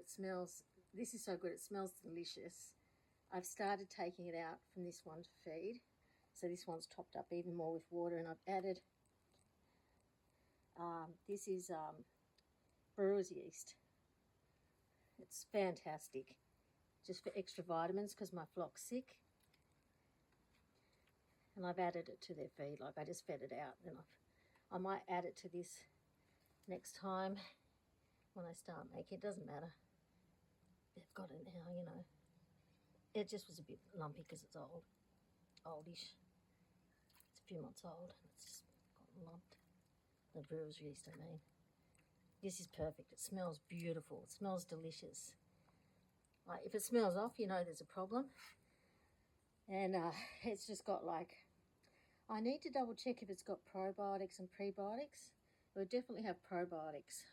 it smells, this is so good, it smells delicious. I've started taking it out from this one to feed. So this one's topped up even more with water, and I've added, this is brewer's yeast. It's fantastic, just for extra vitamins because my flock's sick. And I've added it to their feed, like I just fed it out. And I might add it to this next time when I start making it. Doesn't matter. They've got it now, you know. It just was a bit lumpy because it's oldish. It's a few months old and it's just got lumped. The brewer's yeast, I mean. This is perfect. It smells beautiful. It smells delicious. Like if it smells off, you know there's a problem. And it's just got like, I need to double check if it's got probiotics and prebiotics. It would definitely have probiotics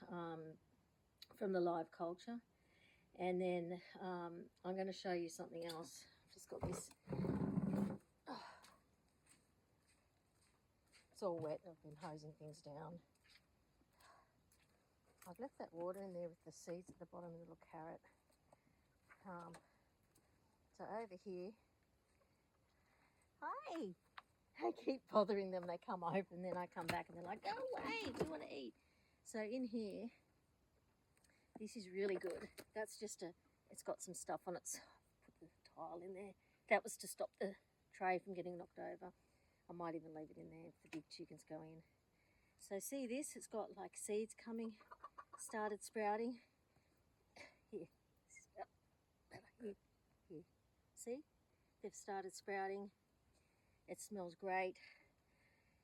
from the live culture. And then I'm going to show you something else. I've just got this. Oh. It's all wet. I've been hosing things down. I've left that water in there with the seeds at the bottom of the little carrot. So over here, hi! I keep bothering them. They come over and then I come back and they're like, go away, do you want to eat? So in here, this is really good. That's just it's got some stuff on it. Put the tile in there. That was to stop the tray from getting knocked over. I might even leave it in there if the big chickens go in. So see this? It's got like seeds coming, started sprouting. Here, here. See? They've started sprouting. It smells great.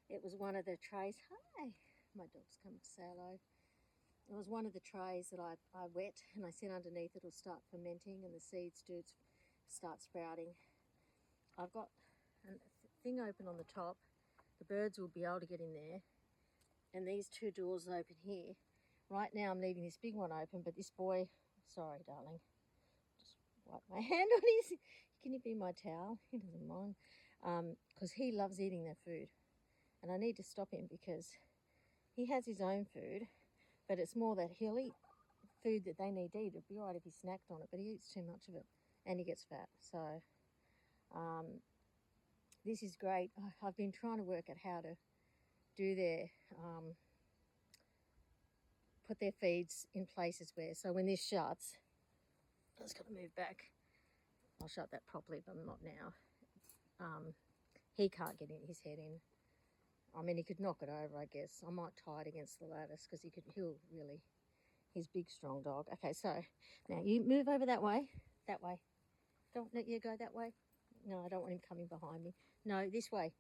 It was one of the trays. Hi, my dog's come to say hello. It was one of the trays that I wet and I said underneath it'll start fermenting and the seeds do start sprouting. I've got a thing open on the top. The birds will be able to get in there. And these two doors open here. Right now I'm leaving this big one open, but this boy, sorry darling, just wipe my hand on his, can you be my towel? He doesn't mind. Because he loves eating their food. And I need to stop him because he has his own food, but it's more that he'll eat food that they need to eat. It'd be all right if he snacked on it, but he eats too much of it and he gets fat. So this is great. I've been trying to work out how to do their, put their feeds in places where, so when this shuts, I just got to move back. I'll shut that properly, but I'm not now. He can't get his head in. I mean, he could knock it over, I guess. I might tie it against the lattice because he'll really, he's big, strong dog. Okay, so now you move over that way. Don't let you go that way. No, I don't want him coming behind me. No, this way.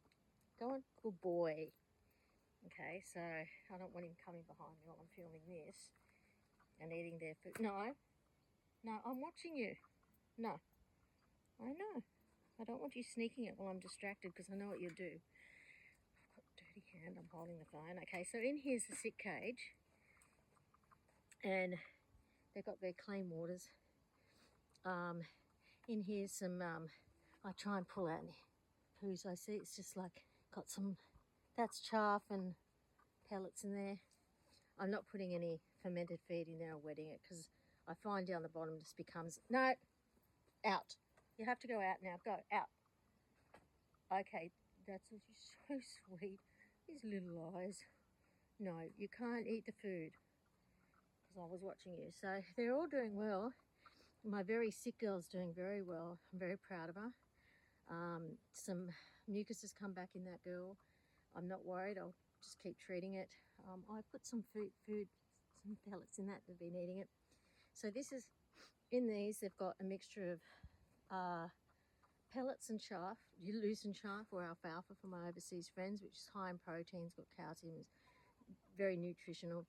Go on, good boy. Okay, so I don't want him coming behind me while I'm filming this and eating their food. No, I'm watching you. No, I know. I don't want you sneaking it while I'm distracted because I know what you'll do. I've got a dirty hand, I'm holding the phone. Okay, so in here's the sick cage. And they've got their clean waters. In here's some, I try and pull out poos I see. It's just like got some, that's chaff and pellets in there. I'm not putting any fermented feed in there or wetting it because I find down the bottom just becomes, no, out. You have to go out now. Go, out. Okay, that's so sweet. His little eyes. No, you can't eat the food because I was watching you. So they're all doing well. My very sick girl's doing very well. I'm very proud of her. Some mucus has come back in that girl. I'm not worried. I'll just keep treating it. I put some food, some pellets in that. They've been eating it. So this is, in these, they've got a mixture of pellets and chaff, loosened chaff or alfalfa from my overseas friends, which is high in proteins, got calcium, is very nutritional.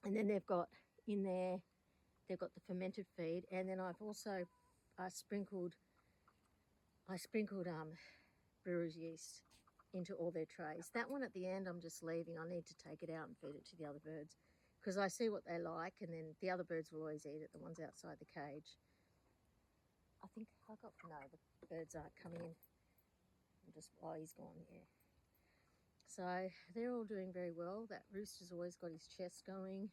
And then they've got in there, they've got the fermented feed, and then I've also sprinkled brewer's yeast into all their trays. That one at the end I'm just leaving. I need to take it out and feed it to the other birds because I see what they like, and then the other birds will always eat it, the ones outside the cage. I think I got, no, the birds aren't coming in. I'm just, oh, he's gone, yeah. So they're all doing very well. That rooster's always got his chest going.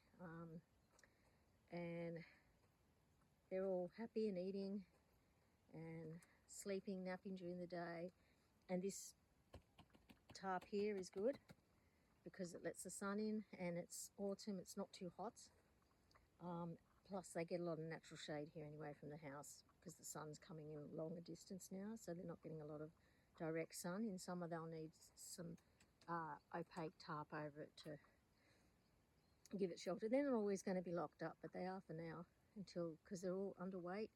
And all happy and eating and sleeping, napping during the day. And this tarp here is good because it lets the sun in, and it's autumn, it's not too hot. Plus they get a lot of natural shade here anyway from the house because the sun's coming in a longer distance now, so they're not getting a lot of direct sun. In summer they'll need some opaque tarp over it to give it shelter. They're not always going to be locked up, but they are for now, because they're all underweight.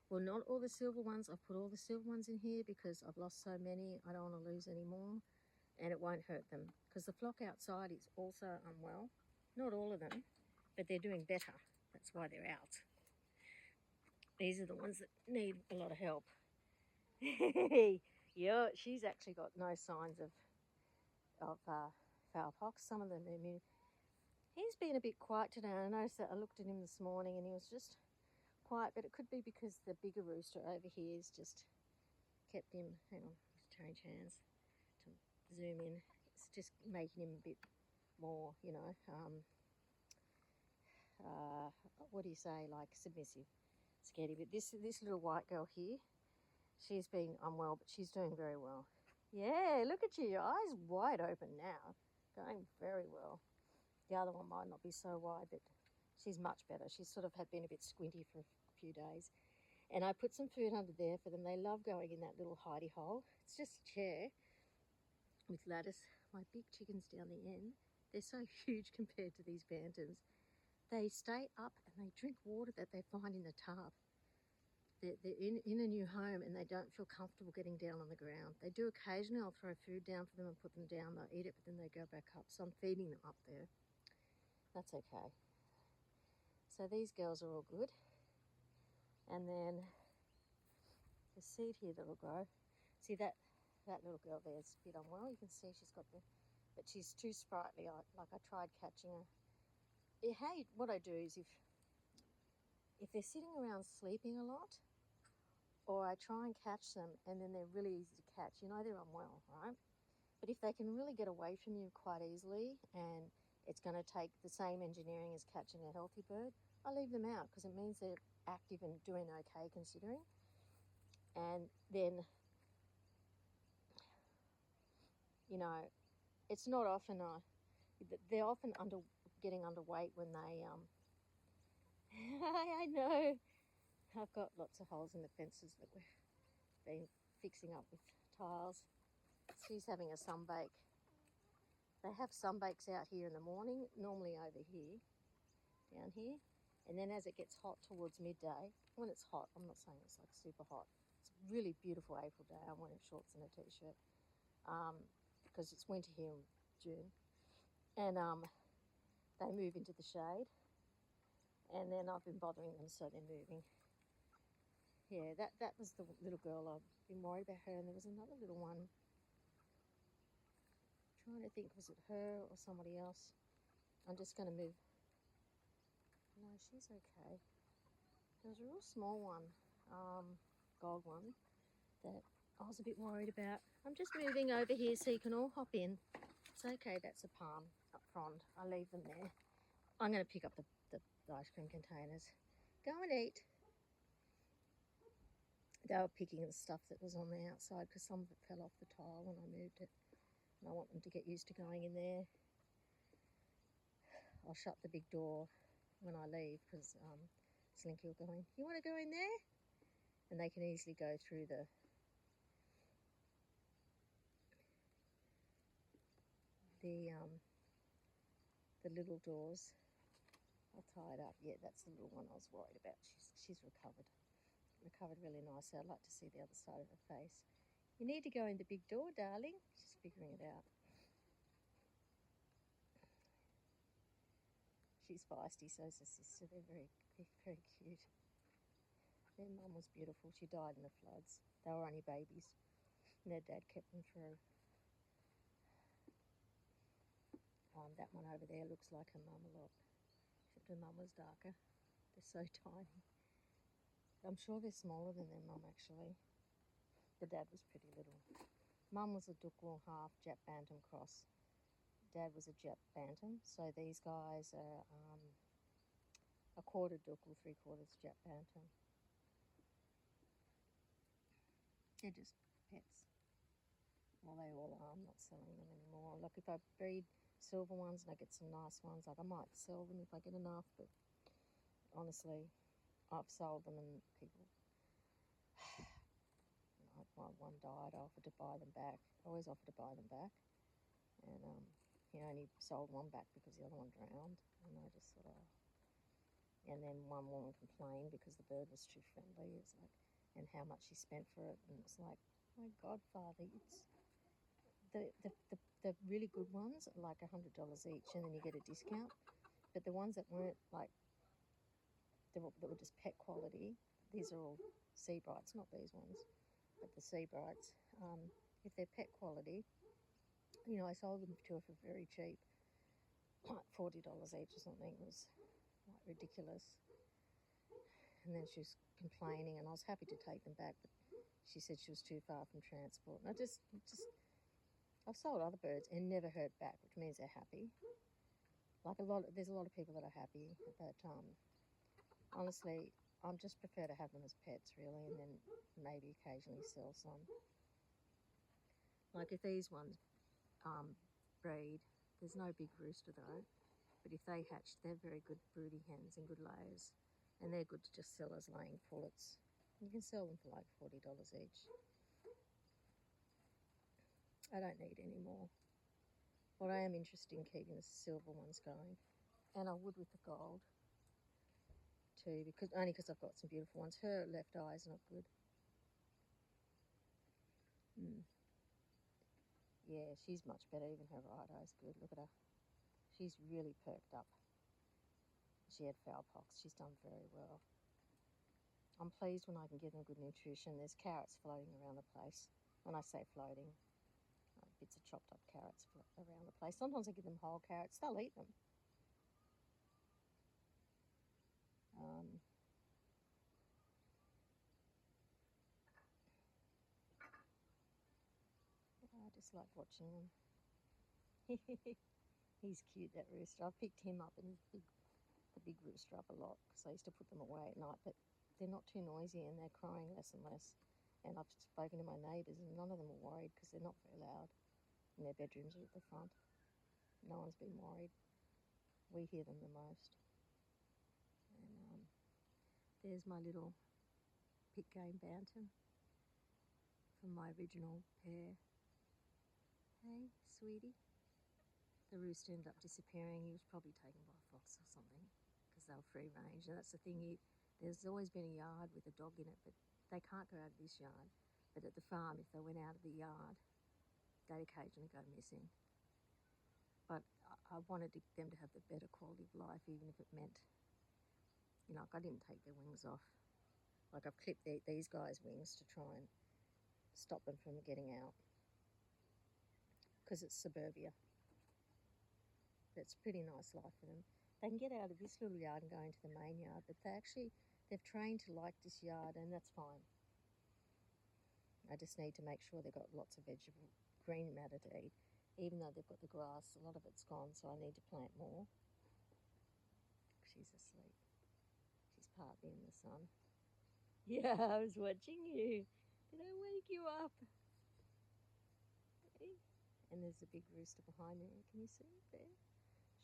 Well, not all the silver ones. I've put all the silver ones in here because I've lost so many. I don't want to lose any more, and it won't hurt them because the flock outside is also unwell. Not all of them, but they're doing better. That's why they're out. These are the ones that need a lot of help. Yeah, she's actually got no signs of fowl pox. Some of them are immune. He's been a bit quiet today. I noticed that. I looked at him this morning and he was just quiet, but it could be because the bigger rooster over here has just kept him. Hang on, just change hands to zoom in. It's just making him a bit more, you know, what do you say, like submissive, scaredy. But this little white girl here, she's been unwell, but she's doing very well. Yeah, look at you, your eyes wide open now, going very well. The other one might not be so wide, but she's much better. She's sort of had been a bit squinty for a few days. And I put some food under there for them. They love going in that little hidey hole. It's just a chair with lattice. My big chickens down the end, they're so huge compared to these bantams. They stay up and they drink water that they find in the tub. They're in a new home and they don't feel comfortable getting down on the ground. They do occasionally. I'll throw food down for them and put them down. They'll eat it, but then they go back up. So I'm feeding them up there. That's okay. So these girls are all good. And then the seed here that'll grow. See that little girl there is a bit unwell. You can see she's got but she's too sprightly. I tried catching her. What I do is if they're sitting around sleeping a lot, or I try and catch them and then they're really easy to catch, you know they're unwell, right? But if they can really get away from you quite easily and it's going to take the same engineering as catching a healthy bird, I leave them out because it means they're active and doing okay considering. And then, you know, it's not often, they're often getting underweight when they, I know, I've got lots of holes in the fences that we've been fixing up with tiles. She's having a sunbake. They have sunbakes out here in the morning, normally over here, down here. And then as it gets hot towards midday, when it's hot, I'm not saying it's like super hot. It's a really beautiful April day. I'm wearing shorts and a t-shirt because it's winter here in June. And they move into the shade. And then I've been bothering them, so they're moving. Yeah, that was the little girl. I've been worried about her. And there was another little one. I'm trying to think, was it her or somebody else? I'm just going to move. No, she's okay. There was a real small one, gold one, that I was a bit worried about. I'm just moving over here so you can all hop in. It's okay, that's a palm up front. I'll leave them there. I'm going to pick up the ice cream containers. Go and eat. They were picking the stuff that was on the outside because some of it fell off the tile when I moved it. And I want them to get used to going in there. I'll shut the big door when I leave because Slinky will go in. You want to go in there? And they can easily go through the little doors. I'll tie it up. Yeah, that's the little one I was worried about. She's recovered really nicely. I'd like to see the other side of her face. You need to go in the big door, darling. She's figuring it out. She's feisty, so is her sister. They're very, very cute. Their mum was beautiful. She died in the floods. They were only babies, and their dad kept them through. That one over there looks like her mum a lot, except her mum was darker. They're so tiny. I'm sure they're smaller than their mum, actually. The dad was pretty little. Mum was a Duckwool half Jap Bantam cross. Dad was a Jap Bantam, so these guys are a quarter Duckwool, 3/4 Jap Bantam. They're just pets. Well, they all are. I'm not selling them anymore. Like if I breed silver ones and I get some nice ones, like I might sell them if I get enough, but honestly, I've sold them and people, one died, I offered to buy them back. I always offer to buy them back. And he only sold one back because the other one drowned. And I just sort of, and then one woman complained because the bird was too friendly. It's like, and how much she spent for it. And it's like, my godfather, it's the really good ones are like $100 each, and then you get a discount. But the ones that weren't like, that were just pet quality, these are all sea brights, not these ones, but the sea brights. If they're pet quality, I sold them to her for very cheap, like $40 each or something. It was like ridiculous. And then she was complaining, and I was happy to take them back, but she said she was too far from transport. And I've sold other birds and never heard back, which means they're happy. There's a lot of people that are happy, but honestly, I just prefer to have them as pets, really, and then maybe occasionally sell some. Like if these ones breed, there's no big rooster though, but if they hatch, they're very good broody hens and good layers, and they're good to just sell as laying pullets. You can sell them for like $40 each. I don't need any more. What I am interested in keeping is the silver ones going, and I would with the gold too, because I've got some beautiful ones. Her left eye is not good. Yeah, she's much better. Even her right eye's good. Look at her. She's really perked up. She had fowl pox. She's done very well. I'm pleased when I can give them good nutrition. There's carrots floating around the place. When I say floating, bits of chopped up carrots around the place. Sometimes I give them whole carrots. They'll eat them. I just like watching them. He's cute, that rooster. I've picked him up and the big rooster up a lot because I used to put them away at night, but they're not too noisy and they're crying less and less. And I've spoken to my neighbours and none of them are worried because they're not very loud and their bedrooms are at the front. No one's been worried. We hear them the most. And there's my little pit game bantam from my original pair. Hey, sweetie. The rooster ended up disappearing. He was probably taken by a fox or something because they were free range. And that's the thing, there's always been a yard with a dog in it, but they can't go out of this yard. But at the farm, if they went out of the yard, they'd occasionally go missing. But I wanted them to have the better quality of life, even if it meant, like I didn't take their wings off. Like I've clipped these guys' wings to try and stop them from getting out because it's suburbia. It's a pretty nice life for them. They can get out of this little yard and go into the main yard, but they've trained to like this yard, and that's fine. I just need to make sure they've got lots of vegetable, green matter to eat. Even though they've got the grass, a lot of it's gone, so I need to plant more. She's asleep. She's partly in the sun. Yeah, I was watching you. Did I wake you up? Hey? And there's a big rooster behind there. Can you see it there?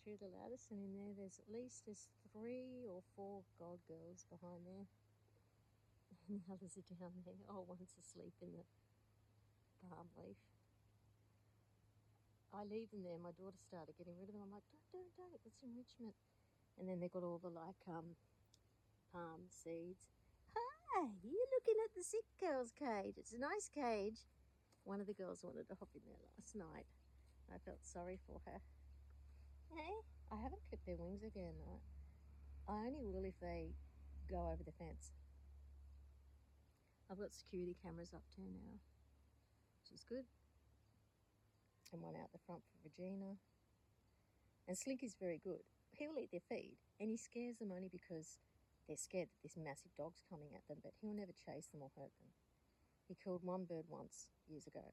Through the lattice, and in there there's 3 or 4 gold girls behind there. And the others are down there. Oh, one's asleep in the palm leaf. I leave them there. My daughter started getting rid of them. I'm like, don't. It's enrichment. And then they got all the palm seeds. Hi, you're looking at the sick girl's cage. It's a nice cage. One of the girls wanted to hop in there last night. I felt sorry for her. Hey, I haven't clipped their wings again. I only will if they go over the fence. I've got security cameras up too now, which is good. And one out the front for Regina. And Slinky's very good. He'll eat their feed, and he scares them only because they're scared that this massive dog's coming at them, but he'll never chase them or hurt them. He killed one bird once, years ago.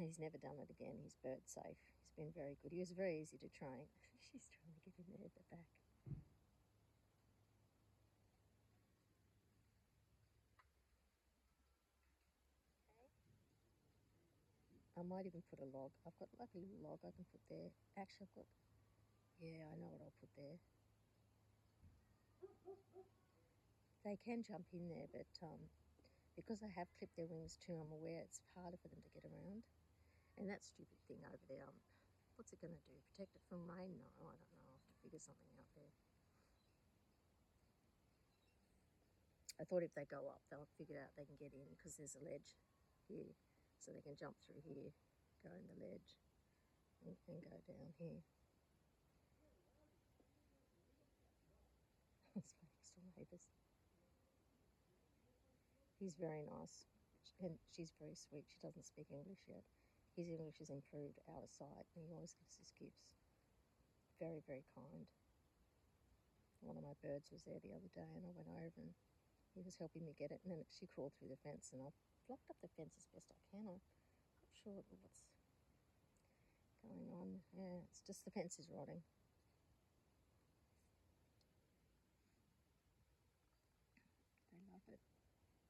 He's never done it again. He's bird safe. He's been very good. He was very easy to train. She's trying to get in there at the back. I might even put a log. I've got like a little log I can put there. Actually, I've got, yeah, I know what I'll put there. They can jump in there, but because I have clipped their wings too, I'm aware it's harder for them to get around. And that stupid thing over there, what's it going to do? Protect it from rain? No, I don't know. I'll have to figure something out there. I thought if they go up, they'll figure out they can get in because there's a ledge here. So they can jump through here, go in the ledge, and go down here. It's my next door neighbours. He's very nice, and she's very sweet. She doesn't speak English yet. His English has improved out of sight, and he always gives us gifts. Very, very kind. One of my birds was there the other day, and I went over and he was helping me get it, and then she crawled through the fence, and I blocked up the fence as best I can. I'm not sure what's going on. Yeah, it's just the fence is rotting. They love it.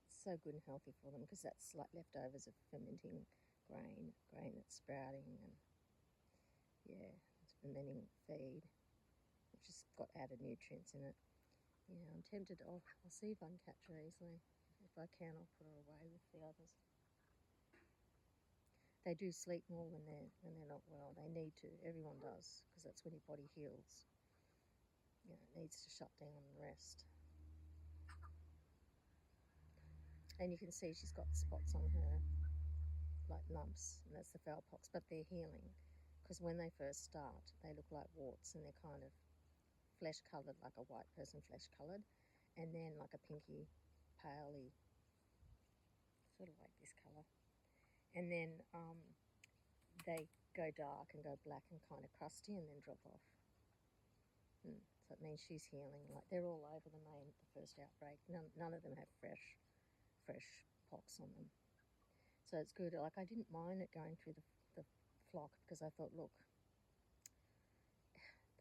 It's so good and healthy for them because that's like leftovers of fermenting grain that's sprouting, and yeah, it's fermenting feed, which has got added nutrients in it. Yeah, I'm tempted. I'll see if I can catch her easily. If I can, I'll put her away with the others. They do sleep more when they're not well. They need to. Everyone does, because that's when your body heals. You know, it needs to shut down and rest. And you can see she's got spots on her, like lumps, and that's the fowl pox. But they're healing, because when they first start, they look like warts, and they're kind of flesh coloured, like a white person flesh coloured, and then like a pinky, paley, sort of like this colour. And then they go dark and go black and kind of crusty, and then drop off. So it means she's healing. Like they're all over the first outbreak. None of them have fresh pox on them. So it's good. Like I didn't mind it going through the flock because I thought, look,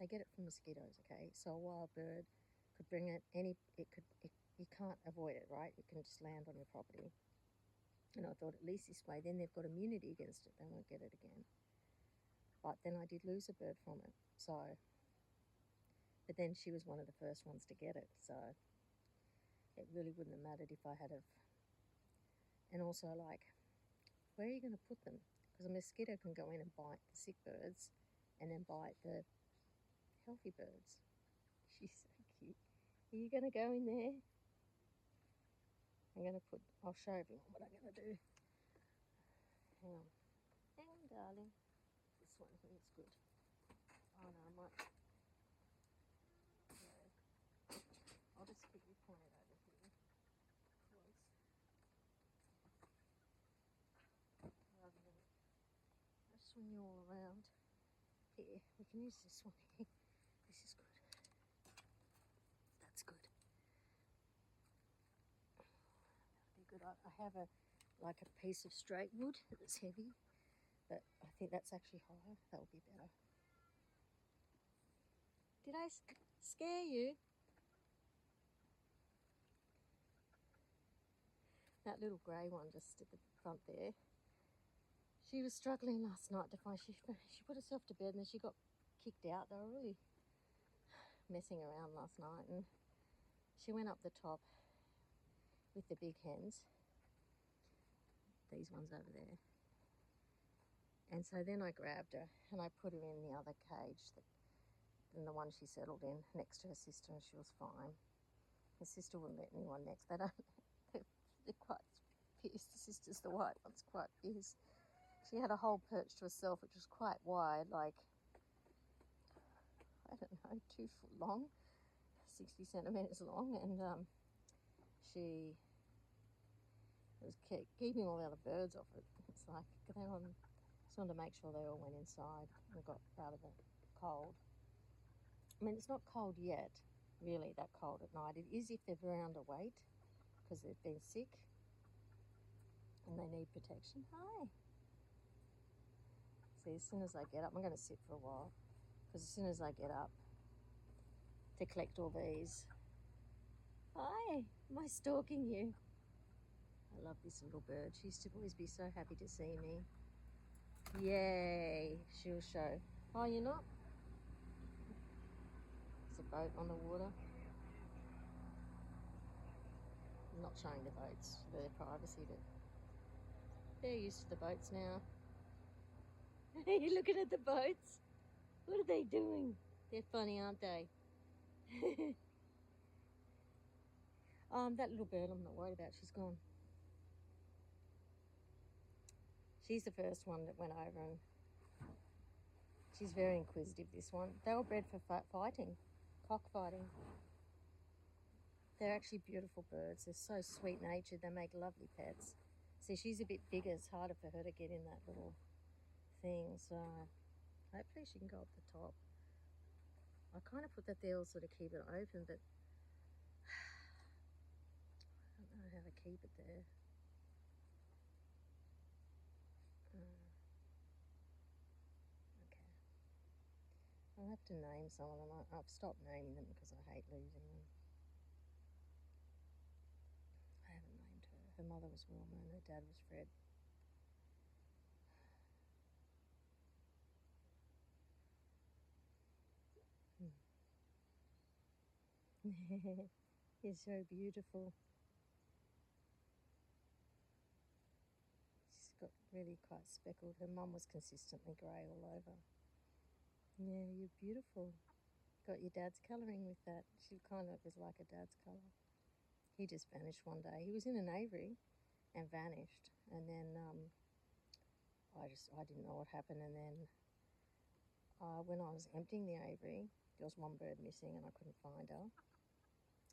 they get it from mosquitoes, okay? So a wild bird could bring it. You can't avoid it, right? It can just land on your property. And I thought at least this way, then they've got immunity against it. They won't get it again. But then I did lose a bird from it. So, but then she was one of the first ones to get it. So it really wouldn't have mattered if I had have. And also, like, where are you going to put them? Because a mosquito can go in and bite the sick birds and then bite the healthy birds. She's so cute. Are you going to go in there? I'll show everyone what I'm going to do. Hang on, darling. This one here is good. Oh no, I might. Yeah. I'll just quickly point it over here. Close. Rather than I'll swing you all around. Here, we can use this one here. This is good. That's good. That'll be good. I have a piece of straight wood that's heavy, but I think that's actually higher. That'll be better. Did I scare you? That little grey one just at the front there. She was struggling last night to find. She put herself to bed and then she got kicked out. They were really messing around last night, and she went up the top with the big hens. These ones over there. And so then I grabbed her and I put her in the other cage, than the one she settled in next to her sister, and she was fine. Her sister wouldn't let anyone next. They're quite fierce. The sister's the white one's quite fierce. She had a whole perch to herself, which was quite wide, like, I don't know, 2 foot long, 60 centimetres long, and she was keeping all the other birds off it. It's like, just wanted to make sure they all went inside and got out of the cold. I mean, it's not cold yet, really, that cold at night. It is if they're very underweight because they've been sick and they need protection. Hi. See, as soon as I get up, I'm going to sit for a while, because as soon as I get up to collect all these. Hi, am I stalking you? I love this little bird. She used to always be so happy to see me. Yay, she'll show. Oh, you're not? There's a boat on the water. I'm not showing the boats for their privacy, but they're used to the boats now. You're looking at the boats? What are they doing? They're funny, aren't they? That little bird I'm not worried about. She's gone. She's the first one that went over, and she's very inquisitive, this one. They were bred for fighting, cockfighting. They're actually beautiful birds. They're so sweet-natured. They make lovely pets. See, she's a bit bigger. It's harder for her to get in that little thing, so hopefully she can go up the top. I kind of put that there also to keep it open, but I don't know how to keep it there. Okay. I'll have to name some of them. I've stopped naming them because I hate losing them. I haven't named her. Her mother was Wilma and her dad was Fred. He's so beautiful. She's got really quite speckled. Her mum was consistently grey all over. Yeah, you're beautiful. Got your dad's colouring with that. She kind of was like her dad's colour. He just vanished one day. He was in an aviary and vanished. And then I didn't know what happened. And then when I was emptying the aviary, there was one bird missing and I couldn't find her.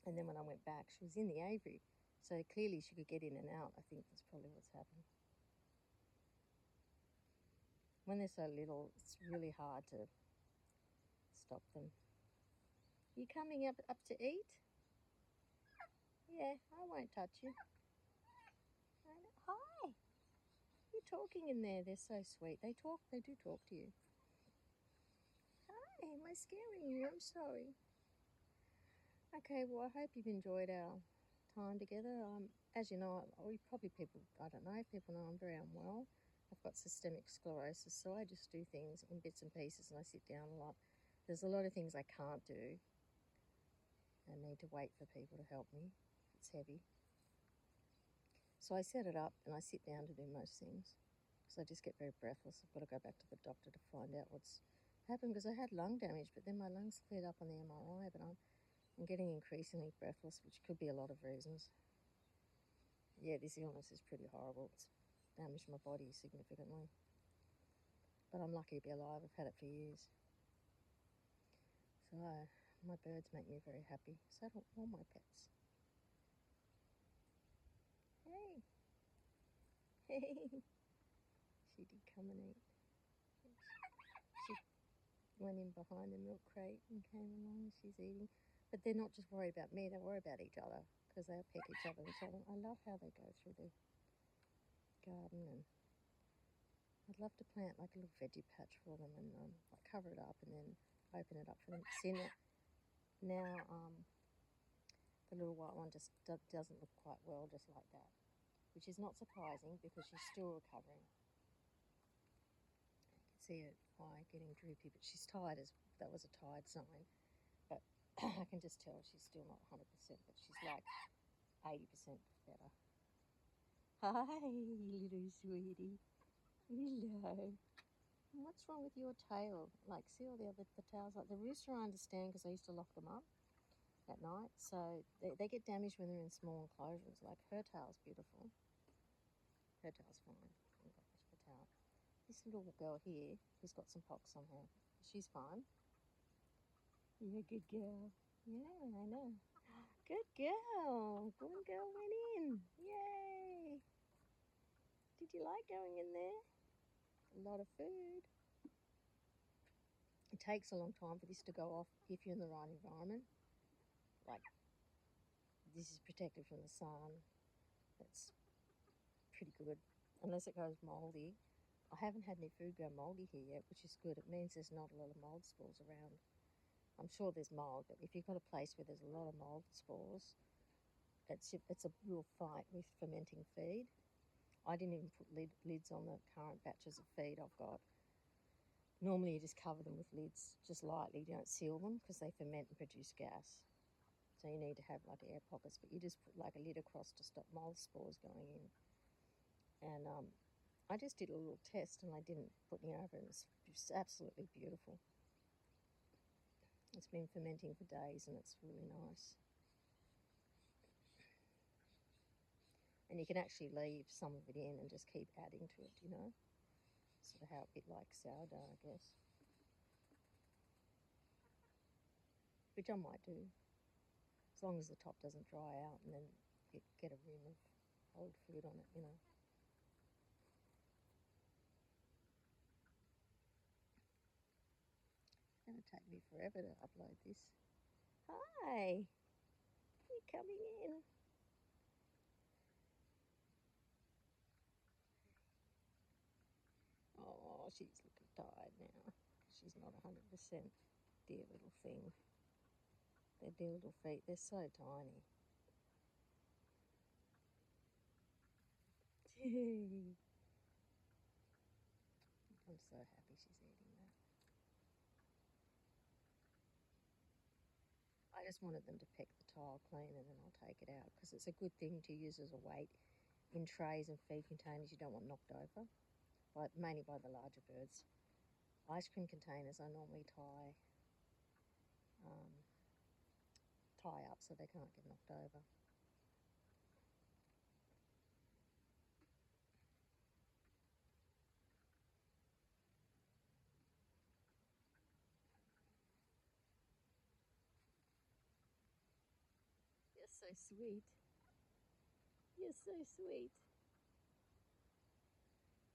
And then when I went back, she was in the aviary. So clearly she could get in and out. I think that's probably what's happened. When they're so little, it's really hard to stop them. You coming up to eat? Yeah, I won't touch you. Hi. You're talking in there. They're so sweet. They do talk to you. Hi, am I scaring you? I'm sorry. Okay, well, I hope you've enjoyed our time together. As you know, I don't know if people know I'm very unwell. I've got systemic sclerosis, so I just do things in bits and pieces and I sit down a lot. There's a lot of things I can't do. I need to wait for people to help me if it's heavy. So I set it up and I sit down to do most things because I just get very breathless. I've got to go back to the doctor to find out what's happened because I had lung damage, but then my lungs cleared up on the MRI, but I'm getting increasingly breathless, which could be a lot of reasons. Yeah, this illness is pretty horrible. It's damaged my body significantly. But I'm lucky to be alive. I've had it for years. So my birds make me very happy. So do all my pets. Hey. Hey. She did come and eat. She went in behind the milk crate and came along. She's eating. But they're not just worried about me. They worry about each other because they'll peck each other and tell them. I love how they go through the garden, and I'd love to plant like a little veggie patch for them and like cover it up and then open it up for them. See now the little white one just doesn't look quite well just like that, which is not surprising because she's still recovering. You can see her eye getting droopy, but she's tired. That was a tired sign, but I can just tell she's still not 100%, but she's like 80% better. Hi, little sweetie. Hello. What's wrong with your tail? Like, see all the tails? Like the rooster, I understand because I used to lock them up at night. So they get damaged when they're in small enclosures. Like her tail's beautiful. Her tail's fine. I've got much of a tail. This little girl here who's got some pox on her, she's fine. You're a good girl. Yeah, I know. Good girl. Good girl went in. Yay. Did you like going in there? A lot of food. It takes a long time for this to go off if you're in the right environment. Like, this is protected from the sun. That's pretty good, unless it goes mouldy. I haven't had any food go mouldy here yet, which is good. It means there's not a lot of mould spores around. I'm sure there's mould, but if you've got a place where there's a lot of mould spores, it's a real fight with fermenting feed. I didn't even put lids on the current batches of feed I've got. Normally you just cover them with lids, just lightly. You don't seal them because they ferment and produce gas. So you need to have like air pockets, but you just put like a lid across to stop mold spores going in. And I just did a little test and I didn't put any over, and it's just absolutely beautiful. It's been fermenting for days and it's really nice. And you can actually leave some of it in and just keep adding to it, you know? Sort of how a bit like sourdough, I guess. Which I might do, as long as the top doesn't dry out and then you get a rim of old food on it, you know. It's going to take me forever to upload this. Hi, you coming in? Oh, she's looking tired now. She's not 100%. Dear little thing. Their dear little feet, they're so tiny. I'm so happy she's eating that. I just wanted them to peck the tile clean and then I'll take it out because it's a good thing to use as a weight in trays and feed containers you don't want knocked over, mainly by the larger birds. Ice cream containers I normally tie up so they can't get knocked over. You're so sweet. You're so sweet.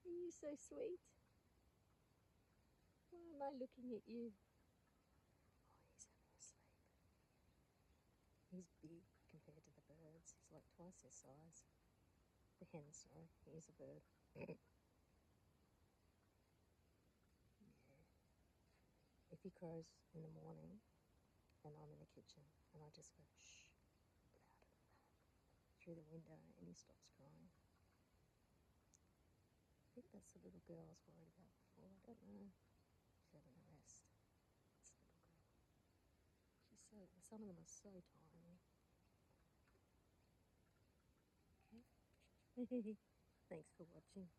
Are you so sweet? Why am I looking at you? Oh, he's having a sleep. He's big compared to the birds. He's like twice their size. The hen, sorry. He's a bird. Yeah. If he crows in the morning and I'm in the kitchen and I just go, shh, louder than that, through the window and he stops crying. I think that's the little girl I was worried about before. I don't know. She's having a rest. It's the little girl. Some of them are so tiny. Okay. Thanks for watching.